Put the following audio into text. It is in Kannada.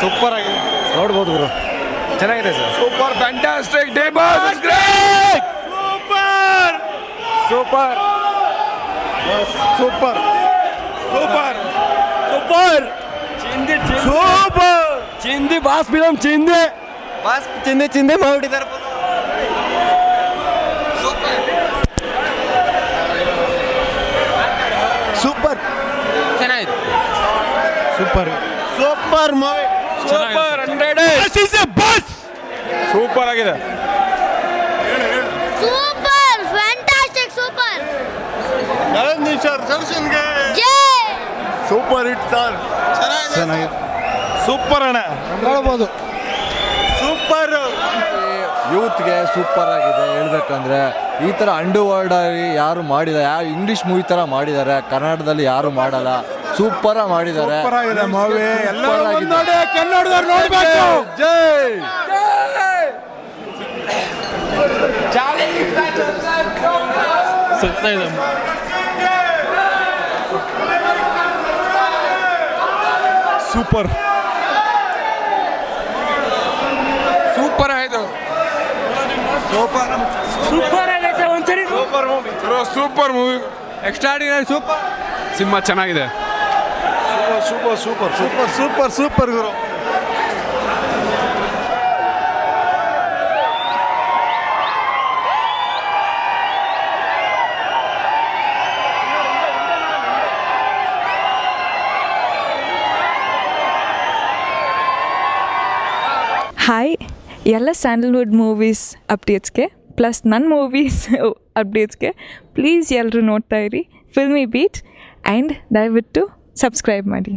ಸೂಪರ್ ಆಗಿದೆ, ನೋಡ್ಬೋದು ಬ್ರೋ. ಚೆನ್ನಾಗಿದೆ sir. Super fantastic day boss is great. Super super super super super ಚಿಂದಿ ಬಾಸ್ ಫಿಲಂ ಚಿಂದಿ ಬಾಸ್ ಚಿಂದಿ ಮಾಡಿದ್ದಾರೆ. ಸೂಪರ್ ಚೆನ್ನಾಗಿದೆ. Super super movie super 100 bus super ಆಗಿದೆ. ಸೂಪರ್ ಫ್ಯಾಂಟಾಸ್ಟಿಕ್ ಸೂಪರ್ ದರ್ಶನ್ಗೆ ಜೈ ಸೂಪರ್ ಹಿಟ್ ಸರ್. ಚೆನ್ನಾಗಿದೆ. ಸೂಪರ್ ಅಣ್ಣ, ನೋಡ್ಬೋದು. ಸೂಪರ್ ಯೂತ್ಗೆ ಸೂಪರ್ ಆಗಿದೆ. ಹೇಳ್ಬೇಕಂದ್ರೆ ಈ ಥರ ಅಂಡರ್ ವರ್ಲ್ಡ್ ಆಗಿ ಯಾರು ಮಾಡಿದ್ದಾರೆ, ಯಾರು ಇಂಗ್ಲೀಷ್ ಮೂವಿ ಥರ ಮಾಡಿದ್ದಾರೆ, ಕನ್ನಡದಲ್ಲಿ ಯಾರು ಮಾಡಲ್ಲ. ಸೂಪರ್ ಆಗಿ ಮಾಡಿದ್ದಾರೆ. ಸೂಪರ್ ಆಗಿದೆ ಮೂವಿ. ಸೂಪರ್ ಆಗಿದೆ. ಕನ್ನಡದವ್ರು ನೋಡ್ಬೇಕು. ಜೈ ಸೂಪರ್ ಸೂಪರ್ ಆಯ್ತು. ಸೂಪರ್ ಸೂಪರ್ ಆಗೈತೆ ಒಂದ್ಸರಿ. Super movie bro, super movie, extraordinary super. Cinema ಚೆನ್ನಾಗಿದೆ. Super super super super super ಗುರು. ಹಾಯ್, ಎಲ್ಲ ಸ್ಯಾಂಡಲ್ವುಡ್ ಮೂವೀಸ್ ಅಪ್ಡೇಟ್ಸ್ಗೆ ಪ್ಲಸ್ ನನ್ನ ಮೂವೀಸ್ ಅಪ್ಡೇಟ್ಸ್ಗೆ ಪ್ಲೀಸ್ ಎಲ್ಲರೂ ನೋಡ್ತಾ ಇರಿ ಫಿಲ್ಮಿ ಬೀಟ್ ಆ್ಯಂಡ್ ದಯವಿಟ್ಟು ಸಬ್ಸ್ಕ್ರೈಬ್ ಮಾಡಿ.